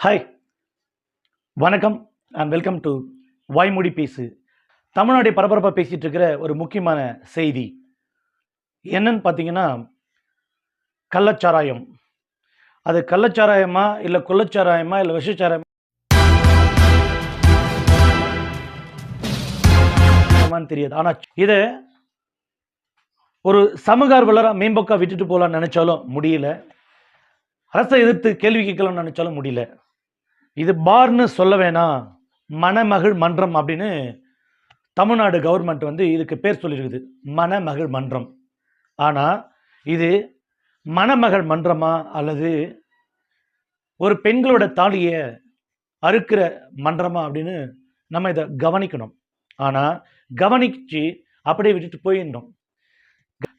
Hi, வணக்கம் and welcome to வாய்மொழி பேசு. தமிழ்நாடு பரபரப்பாக பேசிகிட்டு இருக்கிற ஒரு முக்கியமான செய்தி என்னன்னு பார்த்தீங்கன்னா, கள்ளச்சாராயம். அது கள்ளச்சாராயமா இல்லை கொள்ளச்சாராயமா இல்லை விஷச்சாராயமான்னு தெரியாது. ஆனால் இதை ஒரு சமூக ஆர்வலராக மேம்போக்காக விட்டுட்டு போகலான்னு நினச்சாலும் முடியல, அரசை எதிர்த்து கேள்வி கேட்கலாம்னு நினச்சாலும் முடியல. இது பார்னு சொல்ல வேணாம், மணமகள் மன்றம் அப்படின்னு தமிழ்நாடு கவர்மெண்ட் இதுக்கு பேர் சொல்லியிருக்குது, மணமகள் மன்றம். ஆனால் இது மணமகள் மன்றமா அல்லது ஒரு பெண்களோட தாலியை அறுக்கிற மன்றமா அப்படின்னு நம்ம இதை கவனிக்கணும். ஆனால் கவனிச்சு அப்படியே விட்டுட்டு போயிடணும்.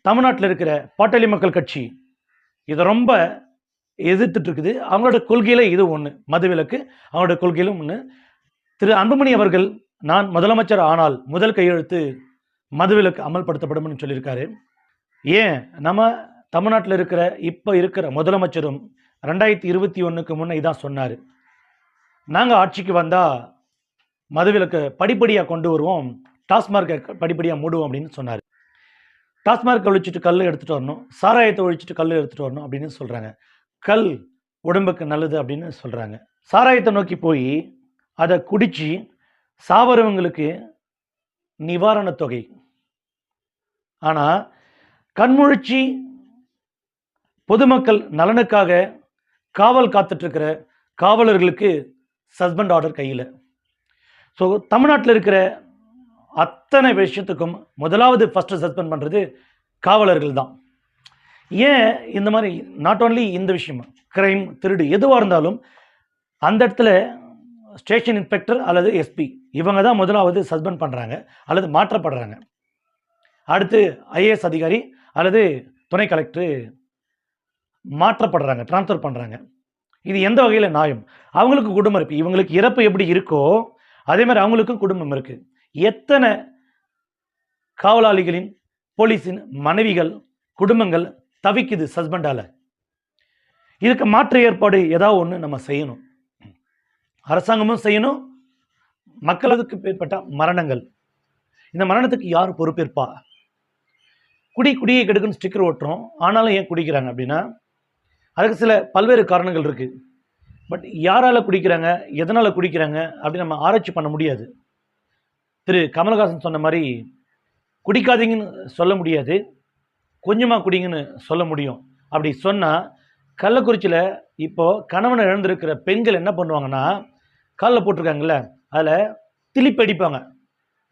தமிழ்நாட்டில் இருக்கிற பாட்டாளி மக்கள் கட்சி இதை ரொம்ப எதிர்த்துட்டு இருக்குது. அவங்களோட கொள்கையில இது ஒன்று, மதுவிலக்கு அவங்களோட கொள்கையிலும் ஒன்று. திரு அன்புமணி அவர்கள் நான் முதலமைச்சர் ஆனால் முதல் கையெழுத்து மதுவிலக்கு அமல்படுத்தப்படும் சொல்லியிருக்காரு. ஏன் நம்ம தமிழ்நாட்டில் இருக்கிற இப்போ இருக்கிற முதலமைச்சரும் 2021க்கு முன்னே இதான் சொன்னார், நாங்கள் ஆட்சிக்கு வந்தால் மதுவிலக்கு படிப்படியாக கொண்டு வருவோம், டாஸ்மார்க்கை படிப்படியாக மூடுவோம் அப்படின்னு சொன்னார். டாஸ்மார்க்கை ஒழிச்சிட்டு கல் எடுத்துகிட்டு வரணும், சாராயத்தை ஒழிச்சிட்டு கல் எடுத்துகிட்டு வரணும் அப்படின்னு சொல்கிறாங்க. கல் உடம்புக்கு நல்லது அப்படின்னு சொல்கிறாங்க. சாராயத்தை நோக்கி போய் அதை குடித்து சாவரவங்களுக்கு நிவாரணத் தொகை. ஆனால் கண்முழிச்சி பொதுமக்கள் நலனுக்காக காவல் காத்துட்ருக்கிற காவலர்களுக்கு சஸ்பெண்ட் ஆர்டர் கையில். ஸோ தமிழ்நாட்டில் இருக்கிற அத்தனை விஷயத்துக்கும் முதலாவது ஃபஸ்ட்டு சஸ்பெண்ட் பண்ணுறது காவலர்கள் தான். ஏன் இந்த மாதிரி நாட் ஓன்லி இந்த விஷயம், கிரைம், திருடு எதுவாக இருந்தாலும் அந்த இடத்துல ஸ்டேஷன் இன்ஸ்பெக்டர் அல்லது எஸ்பி இவங்க தான் முதலாவது சஸ்பெண்ட் பண்ணுறாங்க அல்லது மாற்றப்படுறாங்க. அடுத்து ஐஏஎஸ் அதிகாரி அல்லது துணை கலெக்டர் மாற்றப்படுறாங்க, டிரான்ஸ்ஃபர் பண்ணுறாங்க. இது எந்த வகையில் நியாயம்? அவங்களுக்கு குடும்பம் இருக்குது, இவங்களுக்கு இறப்பு எப்படி இருக்கோ அதே மாதிரி அவங்களுக்கும் குடும்பம் இருக்குது. எத்தனை காவலாளிகளின் போலீஸின் மனைவிகள் குடும்பங்கள் தவிக்குது சஸ்பெண்டால். இதுக்கு மாற்று ஏற்பாடு ஏதாவது ஒன்று நம்ம செய்யணும், அரசாங்கமும் செய்யணும். மக்களுக்கு ஏற்பட்ட மரணங்கள், இந்த மரணத்துக்கு யார் பொறுப்பேற்பா? குடியை கெடுக்குன்னு ஸ்டிக்கர் ஓட்டுறோம், ஆனாலும் ஏன் குடிக்கிறாங்க அப்படின்னா அதுக்கு சில பல்வேறு காரணங்கள் இருக்குது. பட் யாரால் குடிக்கிறாங்க, எதனால் குடிக்கிறாங்க அப்படின்னு நம்ம ஆராய்ச்சி பண்ண முடியாது. திரு கமல்ஹாசன் சொன்ன மாதிரி குடிக்காதீங்கன்னு சொல்ல முடியாது, கொஞ்சமாக குடிங்கன்னு சொல்ல முடியும். அப்படி சொன்னால் கள்ளக்குறிச்சியில் இப்போது கணவனை இழந்திருக்கிற பெண்கள் என்ன பண்ணுவாங்கன்னா, காலில் போட்டிருக்காங்கல்ல அதில் திலிப்பு அடிப்பாங்க.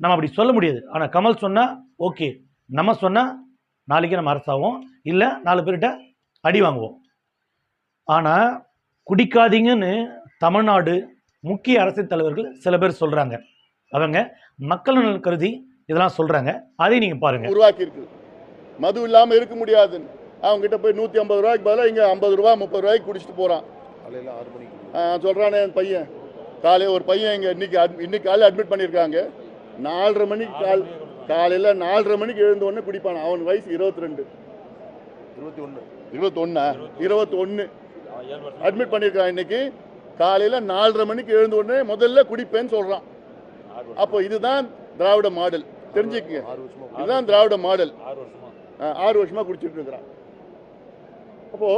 நம்ம அப்படி சொல்ல முடியாது. ஆனால் கமல் சொன்னால் ஓகே, நம்ம சொன்னால் நாளைக்கு நம்ம அரசாகும், இல்லை 4 பேர்கிட்ட அடி வாங்குவோம். ஆனால் குடிக்காதீங்கன்னு தமிழ்நாடு முக்கிய அரசியல் தலைவர்கள் சில பேர் சொல்கிறாங்க. அவங்க மக்கள் நலன் கருதி இதெல்லாம் சொல்கிறாங்க. அதையும் நீங்கள் பாருங்கள். உருவாக்கி இருக்கு, மது இல்லாமல் இருக்க முடியாதுன்னு. அவங்க கிட்ட போய் 150 ரூபாய்க்கு பதிலாக இங்கே 50 ரூபா 30 ரூபாய்க்கு குடிச்சிட்டு போகிறான். காலையில் 6 மணிக்கு சொல்கிறானே என் பையன். காலையில் ஒரு பையன் இங்கே இன்னைக்கு காலையில் அட்மிட் பண்ணியிருக்காங்க. 4:30 மணிக்கு காலையில் 4:30 மணிக்கு எழுந்த உடனே குடிப்பான். அவன் வயசு 21 அட்மிட் பண்ணியிருக்கான். இன்னைக்கு காலையில் 4:30 மணிக்கு எழுந்த உடனே முதல்ல குடிப்பேன்னு சொல்கிறான். அப்போ இதுதான் திராவிட மாடல், தெரிஞ்சுக்கங்க. இதுதான் திராவிட மாடல். 6 வருஷமா குடிச்சிட்டு இருக்கிறான். அப்போ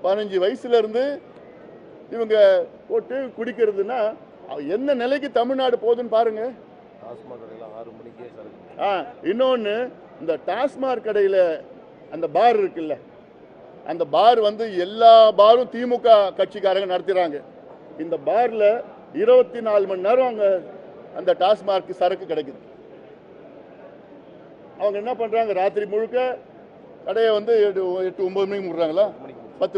15 வயசுல இருந்து இவங்க போட்டு குடிக்கிறதுனா என்ன நிலைக்கு தமிழ்நாடு போகுதுன்னு பாருங்க. இன்னொன்னு, இந்த டாஸ்மாக் கடையில அந்த பார் இருக்குல்ல, அந்த பார் எல்லா பாரும் திமுக கட்சிக்காரங்க நடத்துறாங்க. இந்த பார்ல 24 மணி நேரம் அங்க அந்த டாஸ்மாக் சரக்கு கிடைக்குது. அவங்க என்ன பண்றாங்க, ராத்திரி முழுக்க கடையை 8-9 மணிக்கு மூடுறாங்களா, 10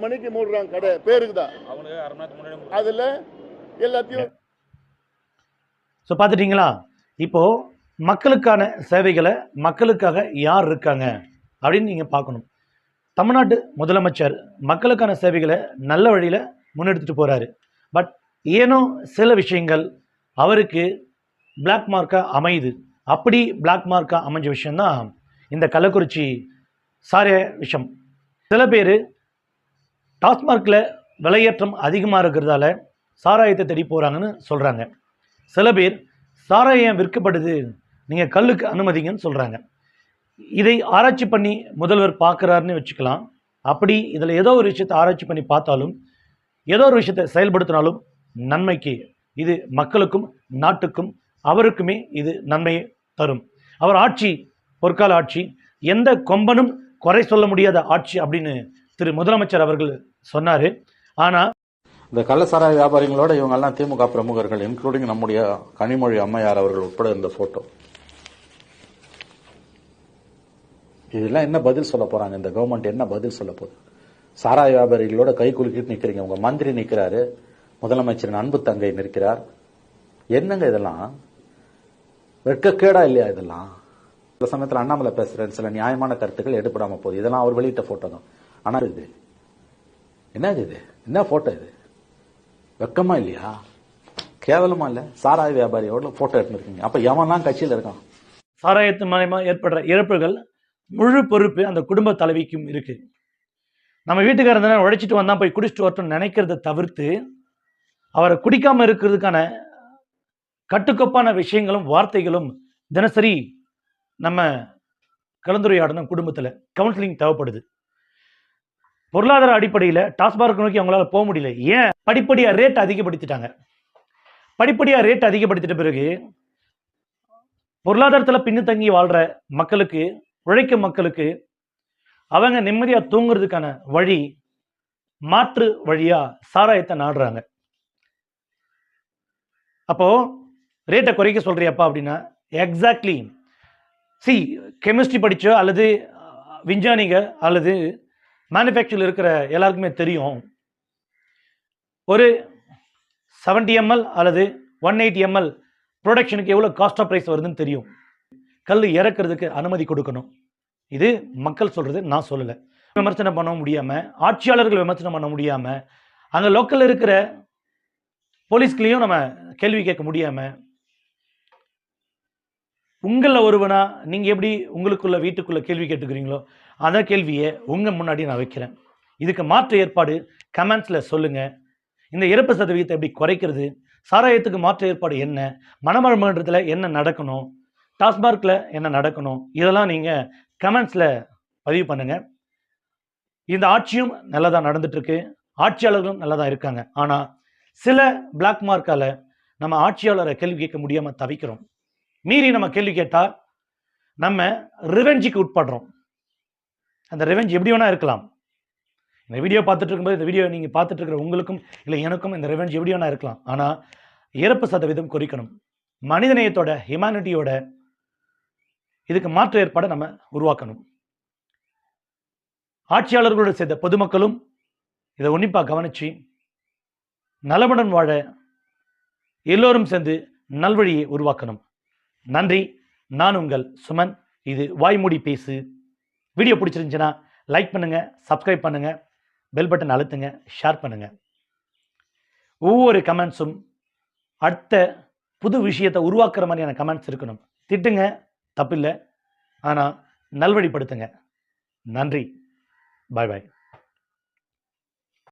மணிக்கு மூடுறாங்க கடை, பேருக்கு தான். அதுல எல்லாத்தையும் பார்த்துட்டீங்களா? இப்போ மக்களுக்கான சேவைகளை மக்களுக்காக யார் இருக்காங்க அப்படின்னு நீங்க பார்க்கணும். தமிழ்நாட்டு முதலமைச்சர் மக்களுக்கான சேவைகளை நல்ல வழியில் முன்னெடுத்துட்டு போறாரு. பட் ஏனோ சில விஷயங்கள் அவருக்கு பிளாக் மார்க்காக அமையுது. அப்படி பிளாக் மார்க்காக அமைஞ்ச விஷயம்தான் இந்த கள்ளக்குறிச்சி சாராய விஷயம். சில பேர் டாஸ்மார்க்கில் விலையேற்றம் அதிகமாக இருக்கிறதால சாராயத்தை தேடி போகிறாங்கன்னு சொல்கிறாங்க. சில பேர் சாராயம் விற்கப்படுது, நீங்கள் கல்லுக்கு அனுமதிங்கன்னு சொல்கிறாங்க. இதை ஆராய்ச்சி பண்ணி முதல்வர் பார்க்குறாருன்னு வச்சுக்கலாம். அப்படி இதில் ஏதோ ஒரு விஷயத்தை ஆராய்ச்சி பண்ணி பார்த்தாலும், ஏதோ ஒரு விஷயத்தை செயல்படுத்தினாலும் நன்மைக்கு, இது மக்களுக்கும் நாட்டுக்கும் அவருக்குமே இது நன்மையை தரும். அவர் ஆட்சி பொற்கால ஆட்சி, எந்த கொம்பனும் குறை சொல்ல முடியாத ஆட்சி அப்படின்னு திரு முதலமைச்சர் அவர்கள் சொன்னார். ஆனால் இந்த கள்ளசாராய வியாபாரிகளோட இவங்கெல்லாம் திமுக பிரமுகர்கள், இன்க்ளூடிங் நம்முடைய கனிமொழி அம்மையார் அவர்கள் உட்பட இந்த போட்டோ. இதெல்லாம் என்ன பதில் சொல்ல போறாங்க? இந்த கவர்மெண்ட் என்ன பதில் சொல்ல போகுது? சாராய வியாபாரிகளோட கை குலுக்கிட்டு நிக்கிறீங்க. உங்க மந்திரி நிக்கிறாரு, முதலமைச்சரின் அன்பு தங்கை நிற்கிறார். என்னங்க இதெல்லாம்? வெட்கக்கேடா இல்லையா இதெல்லாம்? சில சமயத்தில் அண்ணாமலை பேசுறேன், சில நியாயமான கருத்துக்கள் எடுப்படாம போகுது. இதெல்லாம் அவர் வெளியிட்ட போட்டோ தான். ஆனா இது என்னது? இது என்ன போட்டோ? இது வெக்கமா இல்லையா? கேவலமா இல்ல? சாராய வியாபாரியோட போட்டோ எடுத்துருக்கீங்க. அப்ப எவன்லாம் கட்சியில் இருக்கான்? சாராயத்து மூலமா ஏற்படுற இழப்புகள் முழு பொறுப்பு அந்த குடும்ப தலைவிக்கும் இருக்கு. நம்ம வீட்டுக்காரர் உழைச்சிட்டு வந்தா போய் குடிச்சிட்டு வரட்டும் நினைக்கிறத தவிர்த்து, அவரை குடிக்காம இருக்கிறதுக்கான கட்டுக்கோப்பான விஷயங்களும் வார்த்தைகளும் தினசரி நம்ம கலந்துரையாடணும். குடும்பத்தில் கவுன்சிலிங் தேவைப்படுது. பொருளாதார அடிப்படையில் டாஸ்மார்க் நோக்கி அவங்களால போக முடியல. ஏன்? படிப்படியாக ரேட் அதிகப்படுத்திட்டாங்க. படிப்படியாக ரேட் அதிகப்படுத்திட்ட பிறகு பொருளாதாரத்தில் பின்தங்கி வாழ்கிற மக்களுக்கு, உழைக்கும் மக்களுக்கு அவங்க நிம்மதியாக தூங்குறதுக்கான வழி, மாற்று வழியாக சாராயத்தை நாடுறாங்க. அப்போ ரேட்டை குறைக்க சொல்றியாப்பா அப்படின்னா, எக்ஸாக்ட்லி கெமிஸ்ட்ரி படிச்சோ அல்லது விஞ்ஞானிக அல்லது மேனுஃபேக்சரில் இருக்கிற எல்லாருக்குமே தெரியும், ஒரு 70 ml அல்லது 180 ml ப்ரொடக்ஷனுக்கு எவ்வளோ காஸ்ட் ஆஃப் ப்ரைஸ் வருதுன்னு தெரியும். கல் இறக்கிறதுக்கு அனுமதி கொடுக்கணும். இது மக்கள் சொல்கிறது, நான் சொல்லலை. விமர்சனம் பண்ண முடியாமல், ஆட்சியாளர்கள் விமர்சனம் பண்ண முடியாமல், அங்கே லோக்கலில் இருக்கிற போலீஸ்களையும் நம்ம கேள்வி கேட்க முடியாமல், உங்களில் ஒருவனா நீங்கள் எப்படி உங்களுக்குள்ள வீட்டுக்குள்ளே கேள்வி கேட்டுக்கிறீங்களோ அந்த கேள்வியை உங்கள் முன்னாடி நான் வைக்கிறேன். இதுக்கு மாற்று ஏற்பாடு கமெண்ட்ஸில் சொல்லுங்கள். இந்த இறப்பு சதவீதத்தை எப்படி குறைக்கிறது, சாராயத்துக்கு மாற்று ஏற்பாடு என்ன, மணமன்றத்தில் என்ன நடக்கணும், டாஸ்மார்க்கில் என்ன நடக்கணும், இதெல்லாம் நீங்கள் கமெண்ட்ஸில் பதிவு பண்ணுங்கள். இந்த ஆட்சியும் நல்லா தான் நடந்துட்டுருக்கு, ஆட்சியாளர்களும் நல்லா தான் இருக்காங்க. ஆனால் சில பிளாக் மார்க்கால் நம்ம ஆட்சியாளரை கேள்வி கேட்க முடியாமல் தவிக்கிறோம். மீறி நம்ம கேள்வி கேட்டால் நம்ம ரிவெஞ்சுக்கு உட்படுறோம். அந்த ரிவெஞ்ச் எப்படி வேணால் இருக்கலாம். இந்த வீடியோ பார்த்துட்டு இருக்கும்போது, இந்த வீடியோ நீங்கள் பார்த்துட்டு இருக்கிற உங்களுக்கும் இல்லை எனக்கும் இந்த ரிவெஞ்ச் எப்படி வேணால் இருக்கலாம். ஆனால் இறப்பு சதவீதம் குறைக்கணும். மனிதநேயத்தோட, ஹியூமனிட்டியோட இதுக்கு மாற்று ஏற்பாடை நம்ம உருவாக்கணும். ஆட்சியாளர்களோடு சேர்ந்த பொதுமக்களும் இதை உன்னிப்பாக கவனித்து நலமுடன் வாழ எல்லோரும் சேர்ந்து நல்வழியை உருவாக்கணும். நன்றி. நான் உங்கள் சுமன். இது வாய்மூடி பேசு. வீடியோ பிடிச்சிருந்துச்சுன்னா லைக் பண்ணுங்கள், சப்ஸ்கிரைப் பண்ணுங்கள், பெல் பட்டன் அழுத்துங்க, ஷேர் பண்ணுங்கள். ஒவ்வொரு கமெண்ட்ஸும் அடுத்த புது விஷயத்தை உருவாக்குற மாதிரியான கமெண்ட்ஸ் இருக்கணும். திட்டுங்க, தப்பில்லை, ஆனால் நல்வழிப்படுத்துங்க. நன்றி. பாய் பாய்.